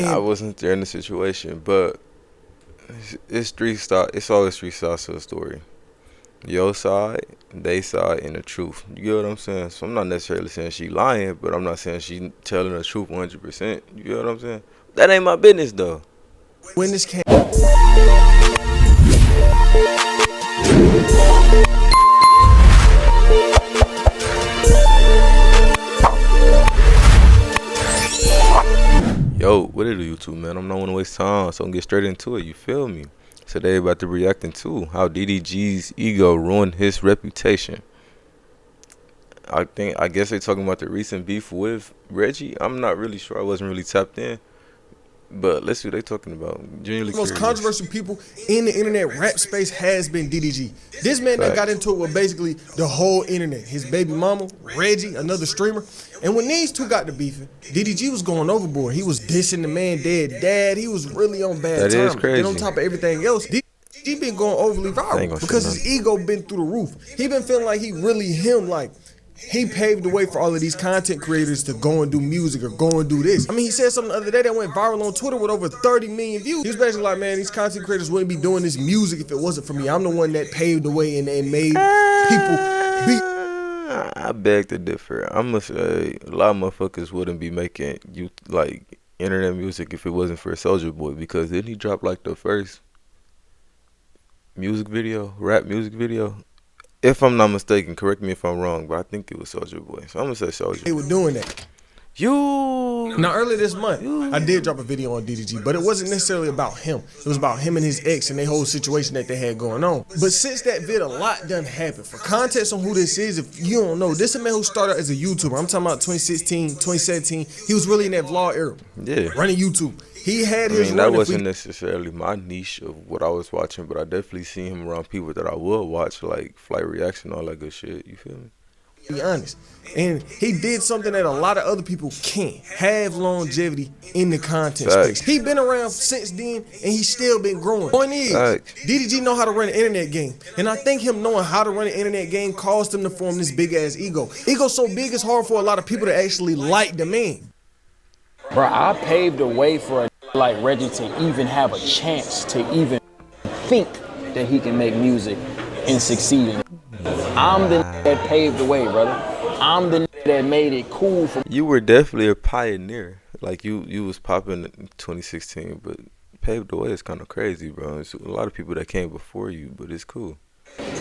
I And wasn't there in the situation, but it's three side. It's always three sides to the story. Your side, they side, and the truth. You get what I'm saying? So I'm not necessarily saying she lying, but I'm not saying she telling the truth 100%. You get what I'm saying? That ain't my business though. when this came, Yo, what it do, YouTube, man? I'm not want to waste time, so I'm get straight into it. You feel me? Today about to reacting to how DDG's ego ruined his reputation. I guess they talking about the recent beef with Reggie. I'm not really sure. I wasn't really tapped in, but let's see what they talking about. Genuinely the most curious. controversial people in the internet rap space has been DDG. This man that got Facts. into it with basically the whole internet. His baby mama, Reggie, another streamer. And when these two got to beefing, DDG was going overboard. He was dissing the man dead dad. He was really on bad That is terms. Then on crazy. top of everything else, DDG been going overly I ain't viral gonna say because his nothing. ego been through the roof. He been feeling like he really him, like he paved the way for all of these content creators to go and do music or go and do this. I mean, he said something the other day that went viral on Twitter with over 30 million views. He was basically like, man, these content creators wouldn't be doing this music if it wasn't for me. I'm the one that paved the way and made people be. I beg to differ. I'm gonna say a lot of motherfuckers wouldn't be making you like internet music if it wasn't for Soldier Boy, because didn't he drop like the first music video, rap music video? If I'm not mistaken, correct me if I'm wrong, but I think it was Soldier Boy. So I'm gonna say Soldier They Boy. were doing that. You Now, earlier this month, I did drop a video on DDG, but it wasn't necessarily about him. It was about him and his ex and their whole situation that they had going on. But since that vid, a lot done happened. For context on who this is, if you don't know, this is a man who started as a YouTuber. I'm talking about 2016, 2017. He was really in that vlog era, Yeah. running YouTube. He had I his mean, that run. If wasn't necessarily my niche of what I was watching, but I definitely seen him around people that I would watch, like Flight Reaction, all that good shit. You feel me? we be honest. And he did something that a lot of other people can't have longevity in the content Facts. space. He been around since then and he's still been growing. Point is, Facts. DDG know how to run an internet game. And I think him knowing how to run an internet game caused him to form this big ass ego. Ego so big it's hard for a lot of people to actually like the man. Bro, I paved the way for a like Reggie to even have a chance to even think that he can make music and succeed in it. I'm the that paved the way, brother. I'm the that made it cool for You were definitely a pioneer. Like you was popping in 2016, but paved the way is kind of crazy, bro. It's a lot of people that came before you, but it's cool.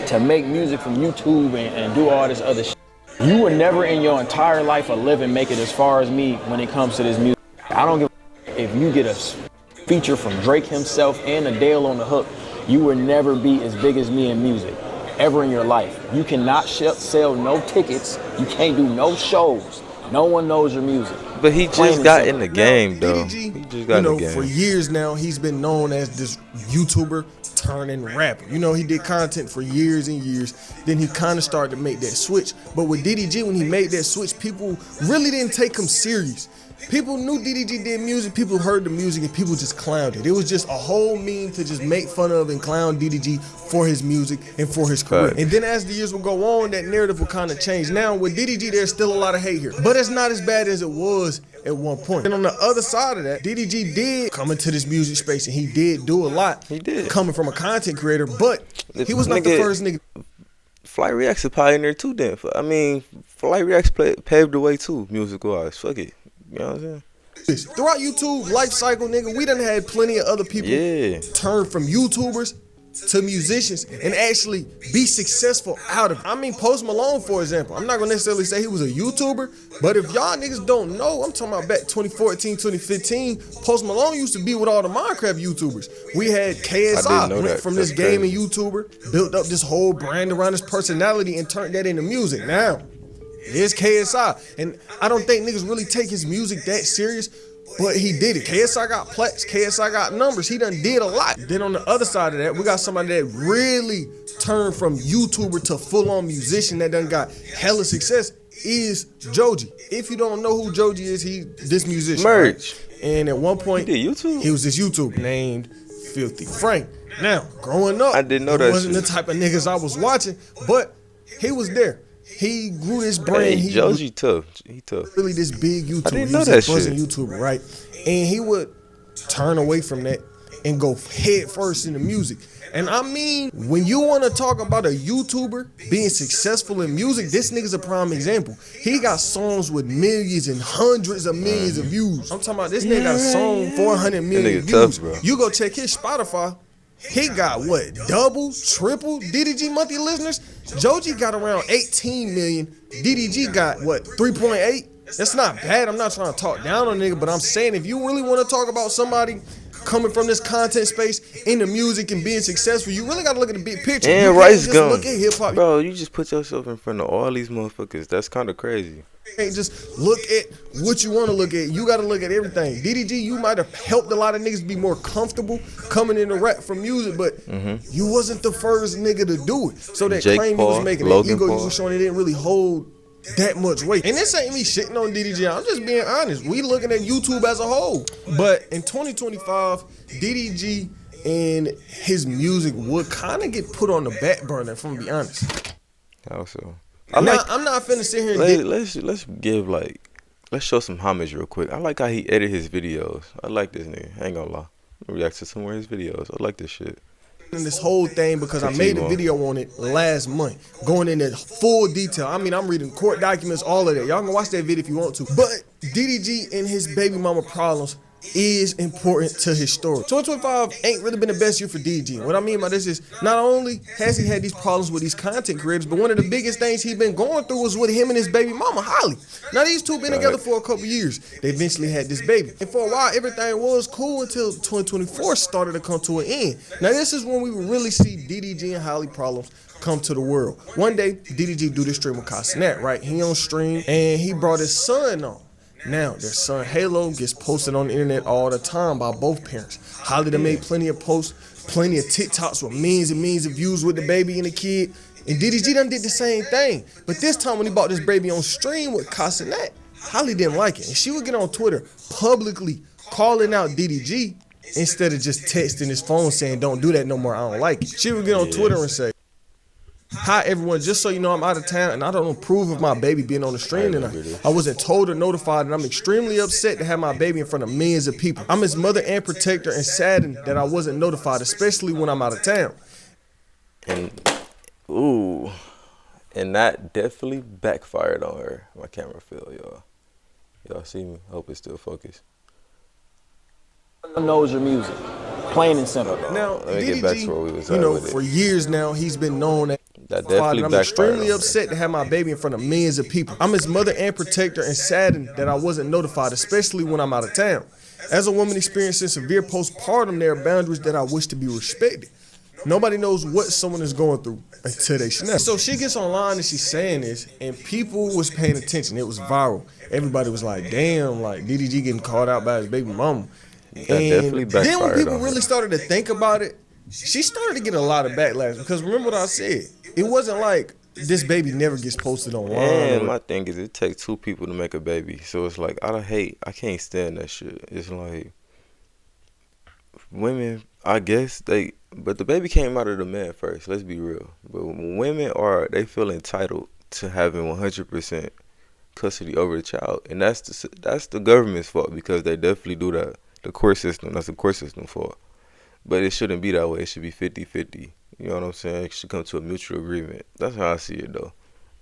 to make music from YouTube and do all this other shit. You were never in your entire life a living make it as far as me when it comes to this music. I don't give a if you get a feature from Drake himself and Adele on the hook, you will never be as big as me in music ever in your life. You cannot sell no tickets. You can't do no shows. No one knows your music. But he Plain just and got simple. in the game, though. DDG, He just got in the game. for years now, he's been known as this YouTuber turning rapper. You know, he did content for years and years. Then he kind of started to make that switch. But with DDG, when he made that switch, people really didn't take him serious. People knew DDG did music, people heard the music, and people just clowned it. It was just a whole meme to just make fun of and clown DDG for his music and for his career. Facts. And then as the years will go on, that narrative will kind of change. Now with DDG, there's still a lot of hate here, but it's not as bad as it was at one point. And on the other side of that, DDG did come into this music space and he did do a lot. He did. Coming from a content creator, but he was not the Nigga, first nigga. Flight React's a pioneer too, then. I mean, Flight Reacts paved the way too, music-wise. Fuck it. You know what I'm saying? Throughout YouTube life cycle, nigga, we done had plenty of other people Yeah. turn from YouTubers to musicians and actually be successful out of it. I mean, Post Malone, for example. I'm not gonna necessarily say he was a YouTuber, but if y'all niggas don't know, I'm talking about back 2014, 2015, Post Malone used to be with all the Minecraft YouTubers. We had I KSI, didn't know went that. from That's this gaming crazy. YouTuber, built up this whole brand around his personality and turned that into music. Now, it is KSI, and I don't think niggas really take his music that serious, but he did it. KSI got plaques, KSI got numbers, he done did a lot. Then on the other side of that, we got somebody that really turned from YouTuber to full-on musician that done got hella success, is Joji. If you don't know who Joji is, he this musician. Merch. Right? And at one point, He did YouTube? he was this YouTuber named Filthy Frank. Now, growing up, I didn't know he that wasn't shit. the type of niggas I was watching, but he was there. He grew this brand. Hey, he was Joji tough. He tough. really this big YouTuber. I didn't He know was that this buzzing shit. YouTuber, right? And he would turn away from that and go head first into music. And I mean, when you want to talk about a YouTuber being successful in music, this nigga's a prime example. He got songs with millions and hundreds of millions of views. I'm talking about this nigga got a song 400 million views. Tough, bro. You go check his Spotify. He got what? Double, triple DDG monthly listeners? Joji got around 18 million. DDG got what? 3.8? That's not bad. I'm not trying to talk down on a nigga, but I'm saying if you really want to talk about somebody coming from this content space into music and being successful, you really gotta look at the big picture. And you can't Rice just Gum. look at hip hop. Bro, you just put yourself in front of all these motherfuckers. That's kind of crazy. You can't just look at what you want to look at. You gotta look at everything. DDG, you might have helped a lot of niggas be more comfortable coming into rap from music, but you wasn't the first nigga to do it. So that Jake claim Paul, you was making, that Logan ego you Paul. was showing, it didn't really hold that much weight. And this ain't me shitting on DDG. I'm just being honest. We looking at YouTube as a whole. But in 2025, DDG and his music would kind of get put on the back burner, if I'm gonna be honest. How so? I'm not finna sit here and Let's show some homage real quick. I like how he edit his videos. I like this nigga. I ain't gonna lie. I react to some of his videos. I like this shit. in this whole thing because I made a video on it last month, going into full detail. I mean, I'm reading court documents, all of that. Y'all can watch that video if you want to. But DDG and his baby mama problems is important to his story. 2025 ain't really been the best year for DDG. What I mean by this is, not only has he had these problems with these content creators, but one of the biggest things he's been going through was with him and his baby mama, Holly. Now, these two been together for a couple years. They eventually had this baby. And for a while, everything was cool until 2024 started to come to an end. Now, this is when we would really see DDG and Holly problems come to the world. One day, DDG do this stream with Casanat, right? He on stream, and he brought his son on. Now, their son Halo gets posted on the internet all the time by both parents. Holly done made plenty of posts, plenty of TikToks with millions and millions of views with the baby and the kid. And DDG done did the same thing. But this time when he brought this baby on stream with Casanat, Holly didn't like it. And she would get on Twitter publicly calling out DDG instead of just texting his phone saying, "Don't do that no more, I don't like it." She would get on Twitter and say, "Hi everyone, just so you know I'm out of town and I don't approve of my baby being on the stream tonight. I wasn't told or notified and I'm extremely upset to have my baby in front of millions of people. I'm his mother and protector and saddened that I wasn't notified, especially when I'm out of town." And that definitely backfired on her. My camera fell, y'all. Y'all see me? I hope it's still focused. Knows your music, plain and simple. Now, Let me get back to where we was DDG, at you know, with it. for years now, he's been known as That father, definitely and I'm backfired extremely on her. upset to have my baby in front of millions of people. I'm his mother and protector and saddened that I wasn't notified, especially when I'm out of town. As a woman experiencing severe postpartum, there are boundaries that I wish to be respected. Nobody knows what someone is going through until they snap. So she gets online and she's saying this, and people was paying attention. It was viral. Everybody was like, damn, like DDG getting called out by his baby mama. That definitely And then when backfired people on her. really started to think about it, she started to get a lot of backlash. Because remember what I said, it wasn't like this baby never gets posted online. And my thing is, it takes two people to make a baby. So it's like, I can't stand that shit. It's like, women, I guess but the baby came out of the man first, let's be real. But women they feel entitled to having 100% custody over the child. And that's the government's fault, because they definitely do that. The court system, that's the court system's fault. But it shouldn't be that way. It should be 50-50. You know what I'm saying? It should come to a mutual agreement. That's how I see it, though,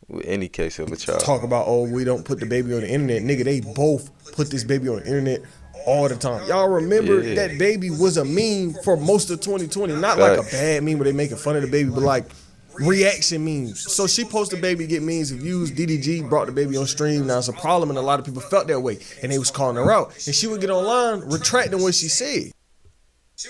with any case of a child. Talk about, oh, we don't put the baby on the internet. Nigga, they both put this baby on the internet all the time. Y'all remember that baby was a meme for most of 2020. Not like a bad meme where they making fun of the baby, but like reaction memes. So she posted baby, get millions of views. DDG brought the baby on stream. Now it's a problem, and a lot of people felt that way, and they was calling her out. And she would get online retracting what she said.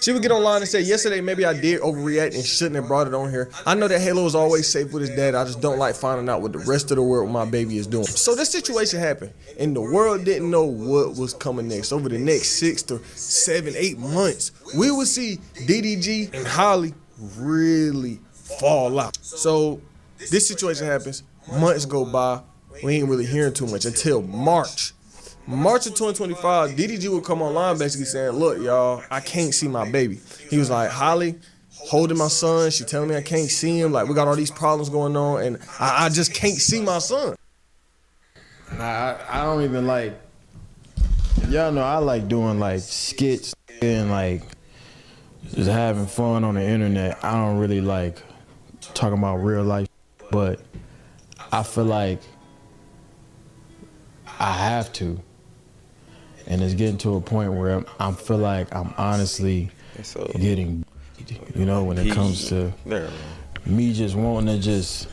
She would get online and say, yesterday maybe I did overreact and shouldn't have brought it on here. I know that Halo is always safe with his dad. I just don't like finding out what the rest of the world my baby is doing. So this situation happened, and the world didn't know what was coming next. Over the next 6 to 7, 8 months, we would see DDG and Holly really fall out. So this situation happens. Months go by. We ain't really hearing too much until March of 2025, DDG would come online basically saying, look, y'all, I can't see my baby. He was like, Holly holding my son. She telling me I can't see him. Like, we got all these problems going on, and I just can't see my son. I don't even like, y'all know I like doing like skits and like just having fun on the internet. I don't really like talking about real life, but I feel like I have to, and it's getting to a point where I feel like I'm honestly So getting, when it comes to me just wanting to just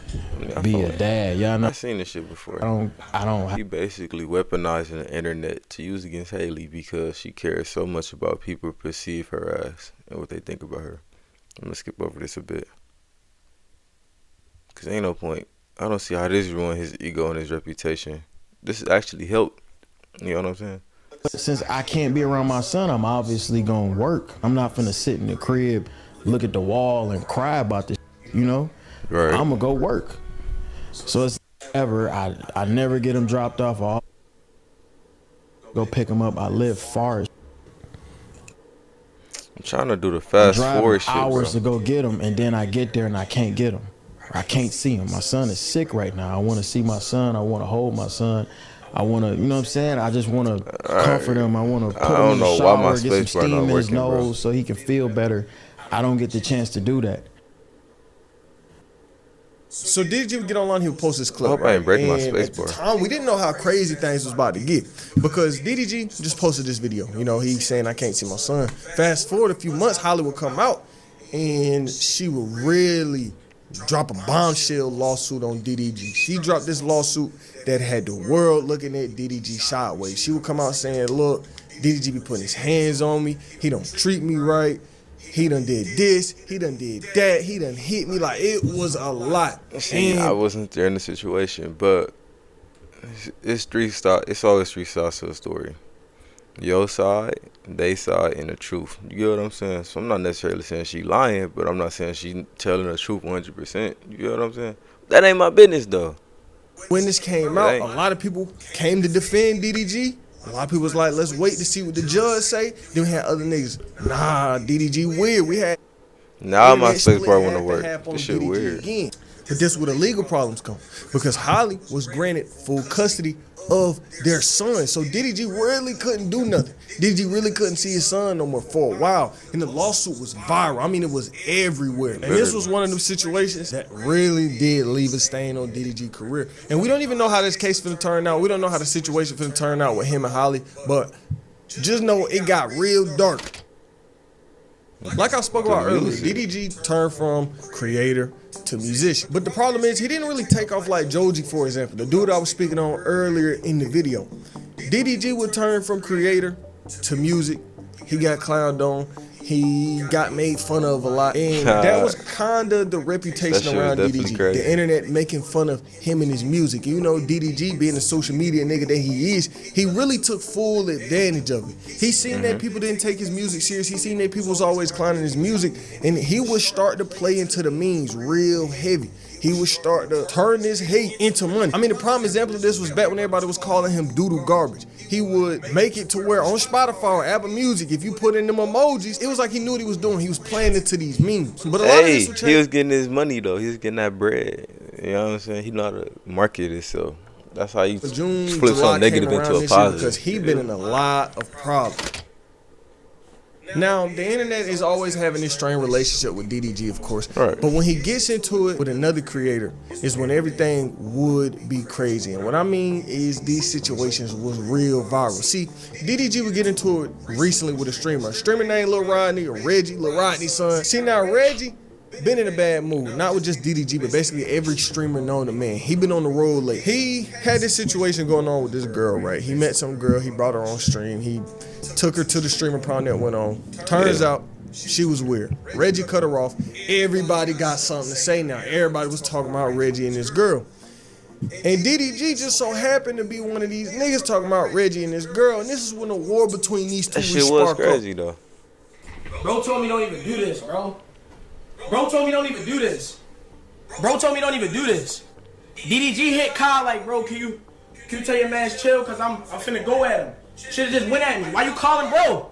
be a dad. Y'all know I seen this shit before. I don't. He basically weaponizing the internet to use against Haley because she cares so much about people perceive her as and what they think about her. I'm gonna skip over this a bit because ain't no point. I don't see how this ruined his ego and his reputation. This actually helped. You know what I'm saying? Since I can't be around my son, I'm obviously gonna work. I'm not finna sit in the crib, look at the wall, and cry about this. Right. I'm gonna go work. So it's ever. I never get him dropped off. I'll go pick him up. I live far. I'm trying to do the fast forward shit, hours bro. to go get him, and then I get there and I can't get him. I can't see him. My son is sick right now. I want to see my son. I want to hold my son. I want to, you know what I'm saying? I just want to comfort him. I want to put him in the shower, get some steam in his nose so he can feel better. I don't get the chance to do that. So DDG would get online, he would post this clip. I hope I ain't breaking my And space at the bar. time, we didn't know how crazy things was about to get because DDG just posted this video. He's saying, I can't see my son. Fast forward a few months, Holly would come out and she would really drop a bombshell lawsuit on DDG. She dropped this lawsuit that had the world looking at DDG sideways. She would come out saying, look, DDG be putting his hands on me. He don't treat me right. He done did this, he done did that, he done hit me. Like, it was a lot. See, I wasn't there in the situation, but it's always three sides to the story. Your side, they side, and the truth. You get what I'm saying? So I'm not necessarily saying she lying, but I'm not saying she telling the truth 100%. You get what I'm saying? That ain't my business, though. When this came out, a lot of people came to defend DDG. A lot of people was like, let's wait to see what the judge say. Then we had other niggas, nah, DDG weird. We had now my space bar wanna work. This shit DDG weird. Again. But this is where the legal problems come. Because Holly was granted full custody of their son. So DDG really couldn't do nothing. DDG really couldn't see his son no more for a while. And the lawsuit was viral. I mean, it was everywhere. And this was one of them situations that really did leave a stain on DDG's career. And we don't even know how this case finna turn out. We don't know how the situation finna turn out with him and Holly. But just know it got real dark. Like I spoke about earlier, DDG turned from creator to musician. But the problem is he didn't really take off like Joji, for example, the dude I was speaking on earlier in the video. DDG would turn from creator to music. He got clowned on. He got made fun of a lot. And that was kind of the reputation around DDG. Crazy. The internet making fun of him and his music. DDG being the social media nigga that he is, he really took full advantage of it. He seen that people didn't take his music serious. He seen that people was always clowning his music. And he would start to play into the memes real heavy. He would start to turn this hate into money. I mean, the prime example of this was back when everybody was calling him doodle garbage. He would make it to where on Spotify or Apple Music, if you put in them emojis, it was like he knew what he was doing. He was playing into these memes. But a lot of this would change. He was getting his money, though. He was getting that bread. You know what I'm saying? He know how to market it, so that's how you flip something negative into a positive. Because he been in a lot of problems. Now, the internet is always having this strained relationship with DDG, of course. Right. But when he gets into it with another creator is when everything would be crazy. And what I mean is these situations was real viral. See, DDG would get into it recently with a streamer. A streamer named Lil Rodney or Reggie, Lil Rodney's son. See, now Reggie been in a bad mood, not with just DDG, but basically every streamer known to man. He been on the road late. He had this situation going on with this girl, right? He met some girl, he brought her on stream, he took her to the streamer prom that went on. Turns out she was weird. Reggie cut her off. Everybody got something to say now. Everybody was talking about Reggie and this girl. And DDG just so happened to be one of these niggas talking about Reggie and this girl. And this is when the war between these two that shit was crazy, though. Bro told me don't even do this, bro. Bro told me don't even do this. Bro told me don't even do this. DDG hit Kyle like, bro, can you tell your man's chill? Cause I'm finna go at him. Should've just went at me. Why you calling bro?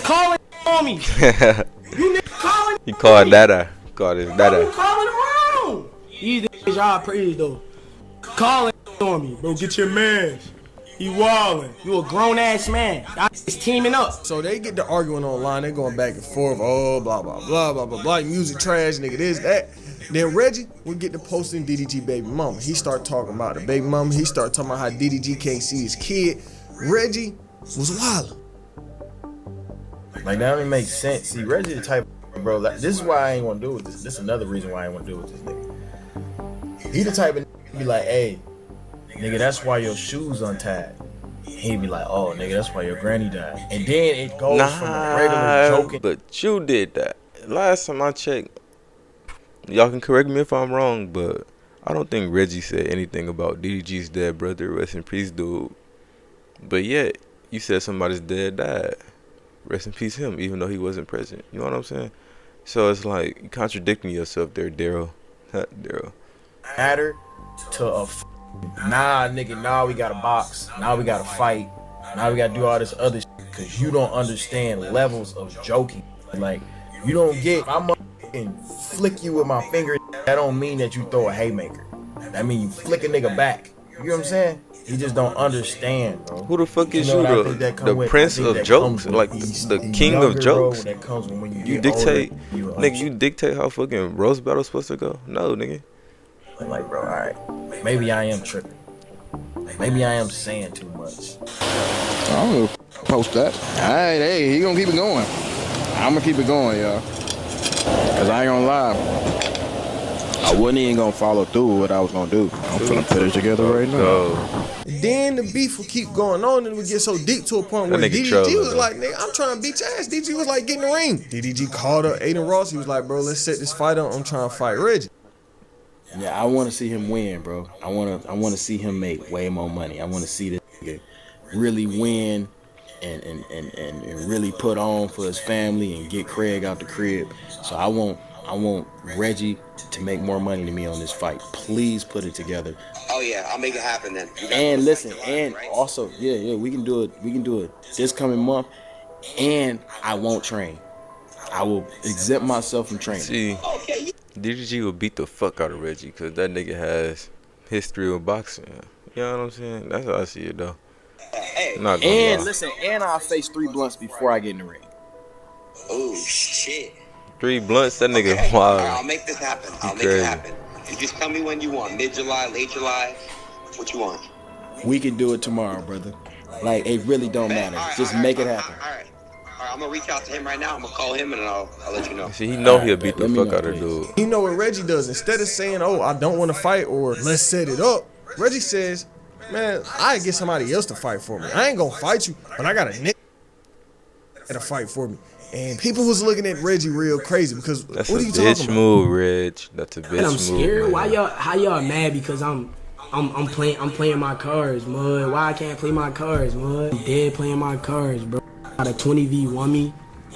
Calling on me. You niggas calling. He called Dada. Called his Dada. You calling around. These niggas y'all praise though. Calling on me, bro. Get your mans. He wildin'. You a grown ass man. Y'all is teaming up. So they get to arguing online. They going back and forth. Oh, blah, blah, blah, blah, blah, blah. Music trash, nigga, this, that. Then Reggie would get to posting DDG baby mama. He start talking about the baby mama. He start talking about how DDG can't see his kid. Reggie was wildin'. Like, that don't even make sense. See, Reggie the type of, bro, like, this is why I ain't want to do with this. This is another reason why I ain't want to do with this nigga. He the type of nigga be like, hey, nigga, that's why your shoes untied. He'd be like, oh, nigga, that's why your granny died. And then it goes from the regular joking. But you did that. Last time I checked, y'all can correct me if I'm wrong, but I don't think Reggie said anything about DDG's dead brother. Rest in peace, dude. But yet, you said somebody's dead died. Rest in peace him, even though he wasn't present. You know what I'm saying? So it's like you contradicting yourself there, Daryl. Daryl. Matter to a nah, nigga, now we gotta box. Now we gotta fight. Now we gotta do all this other shit. Cause you don't understand levels of joking. Like, you don't get, I'm gonna flick you with my finger. That don't mean that you throw a haymaker. That mean you flick a nigga back. You know what I'm saying? You just don't understand, bro. Who the fuck is you, the prince of jokes? Like the king of jokes? That comes when you dictate, nigga, you dictate how fucking roast battle's supposed to go? No, nigga. Like, bro, alright. Maybe I am tripping. Maybe I am saying too much. I'm gonna post that. Alright, hey, he gonna keep it going. I'm gonna keep it going, y'all. Cause I ain't gonna lie. I wasn't even gonna follow through with what I was gonna do. I'm finna put it together right now. Then the beef would keep going on and it would get so deep to a point where DDG was like, nigga, I'm trying to beat your ass. DDG was like, get in the ring. DDG called up Aiden Ross. He was like, bro, let's set this fight up. I'm trying to fight Reggie. Yeah, I want to see him win, bro. I want to see him make way more money. I want to see this nigga really win and really put on for his family and get Craig out the crib. So I want Reggie to make more money than me on this fight. Please put it together. Oh yeah, I'll make it happen then. And listen, and also, yeah, we can do it. We can do it this coming month. And I won't train. I will exempt myself from training. See, DDG will beat the fuck out of Reggie because that nigga has history with boxing. You know what I'm saying? That's how I see it though. Hey, Not gonna and lie. listen, and I'll face 3 blunts before I get in the ring. oh shit. 3 blunts, that nigga Okay. wild. All right, I'll make this happen. I'll make it happen. You just tell me when you want. Mid-July, late July. What you want? We can do it tomorrow, brother. Like, it really don't matter. Just make it happen. All right, I'm gonna reach out to him right now. I'm gonna call him and I'll let you know. See, he know he'll beat the let me fuck know, out of please. dude. You know what Reggie does? Instead of saying, oh, I don't want to fight or let's set it up, Reggie says, man, I get somebody else to fight for me. I ain't gonna fight you, but I got a nigga to fight for me. And people was looking at Reggie real crazy because That's what a are you talking bitch about? move, Reg. That's a bitch move. And I'm scared. Man. Why y'all? How y'all mad because I'm playing my cards, mud. Why I can't play my cards, mud? I'm dead playing my cards, bro. Got a 20v1 me.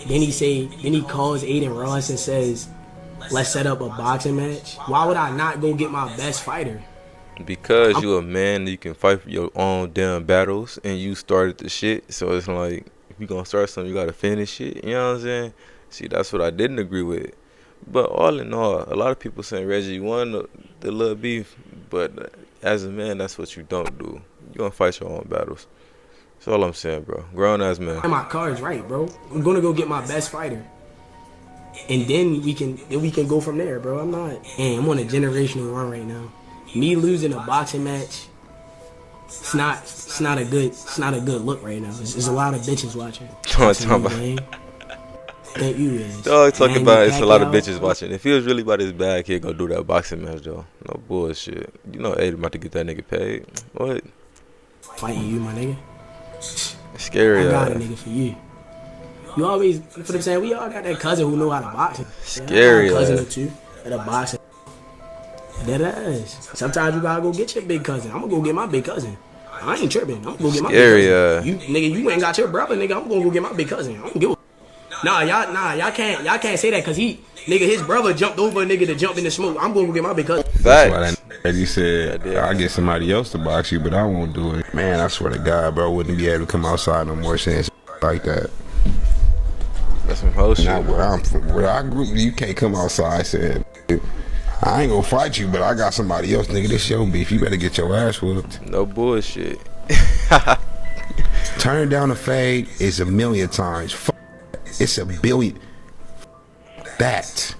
Then he calls Aiden Ross and says, let's set up a boxing match. Why would I not go get my best fighter? Because you a man, you can fight for your own damn battles, and you started the shit. So it's like, if you gonna start something, you gotta finish it. You know what I'm saying? See, that's what I didn't agree with. But all in all, a lot of people saying Reggie won the little beef, but as a man, that's what you don't do. You gonna fight your own battles. That's all I'm saying, bro. Grown ass man. My cards right, bro. I'm gonna go get my best fighter, and then we can go from there, bro. I'm on a generational run right now. Me losing a boxing match, it's not a good look right now. There's a lot of bitches watching. Thank you, is. Dog talking about it's a lot of bitches watching. If he was really about his bag, he'd go do that boxing match, though. No bullshit. You know Aiden about to get that nigga paid. What? Fighting you, my nigga. Scary. I got a nigga for you. You always, for what I'm saying, we all got that cousin who know how to box. Scary. I got a cousin or two that are boxing. That is. Sometimes you gotta go get your big cousin. I'm gonna go get my big cousin. I ain't tripping. I'm gonna go get my big cousin. You ain't got your brother, nigga. I'm gonna go get my big cousin. I don't give a. Y'all can't say that because his brother jumped over a nigga to jump in the smoke. I'm gonna go get my big cousin. That's why that Reggie said, I'll get somebody else to box you, but I won't do it. Man, I swear to God, bro, wouldn't be able to come outside no more saying like that. That's some whole shit. Not where I'm from. Where I grew up, you can't come outside saying, I ain't gonna fight you, but I got somebody else, nigga. This your beef. You better get your ass whooped. No bullshit. Turning down a fade is a million times. It's a billion. That.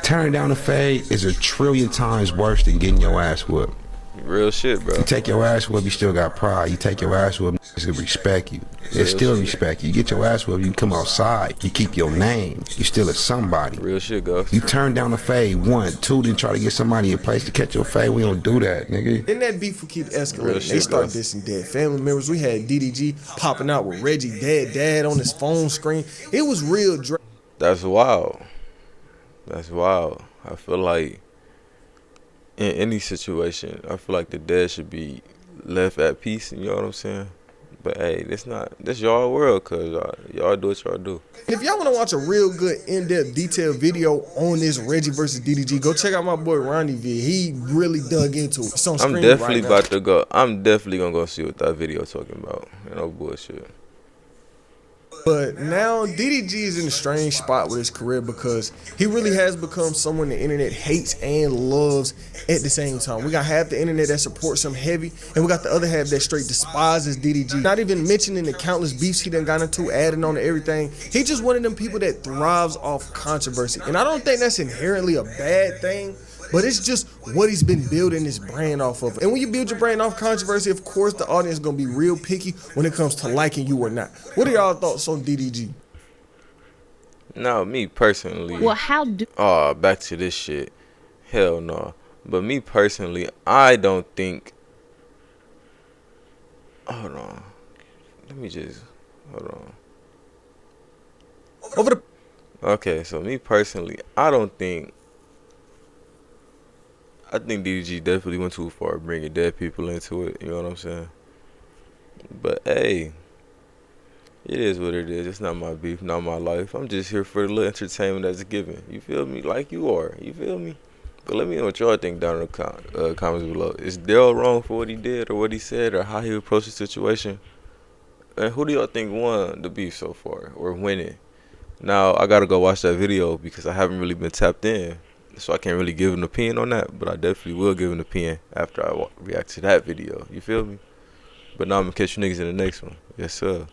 Turning down a fade is a trillion times worse than getting your ass whooped. Real shit, bro. You take your ass whooped, you still got pride. You take your ass whooped, niggas will respect you. They still respect you. You get your ass whooped, you come outside. You keep your name. You still a somebody. Real shit, Ghost. You turn down a fade, 1, 2, then try to get somebody in place to catch your fade. We don't do that, nigga. Then that beef would keep escalating. Real They shit, start bro. dissing dead family members. We had DDG popping out with Reggie dad on his phone screen. It was real. That's wild. That's wild. I feel like in any situation, I feel like the dead should be left at peace. You know what I'm saying? But hey, this y'all world, cause y'all do what y'all do. If y'all want to watch a real good, in-depth, detailed video on this Reggie versus DDG, go check out my boy Ronnie V. He really dug into it. It's on I'm screen definitely right now. about to go. I'm definitely gonna go see what that video talking about. No bullshit. But now DDG is in a strange spot with his career because he really has become someone the internet hates and loves at the same time. We got half the internet that supports him heavy, and we got the other half that straight despises DDG. Not even mentioning the countless beefs he done got into, adding on to everything. He just one of them people that thrives off controversy. And I don't think that's inherently a bad thing, but it's just what he's been building his brand off of. And when you build your brand off controversy, of course, the audience is going to be real picky when it comes to liking you or not. What are y'all thoughts on DDG? Now, me personally. Well, how do? Oh, back to this shit. Hell no. But me personally, I don't think. Hold on. Let me just. Hold on. Over the Okay, so me personally, I think DDG definitely went too far bringing dead people into it. You know what I'm saying? But hey, it is what it is. It's not my beef, not my life. I'm just here for the little entertainment that's given. You feel me? Like you are. You feel me? But let me know what y'all think down in the comments below. Is Daryl wrong for what he did or what he said or how he approached the situation? And who do y'all think won the beef so far or winning? Now, I got to go watch that video because I haven't really been tapped in. So I can't really give an opinion on that. But I definitely will give an opinion after I react to that video. You feel me? But now I'm going to catch you niggas in the next one. Yes, sir.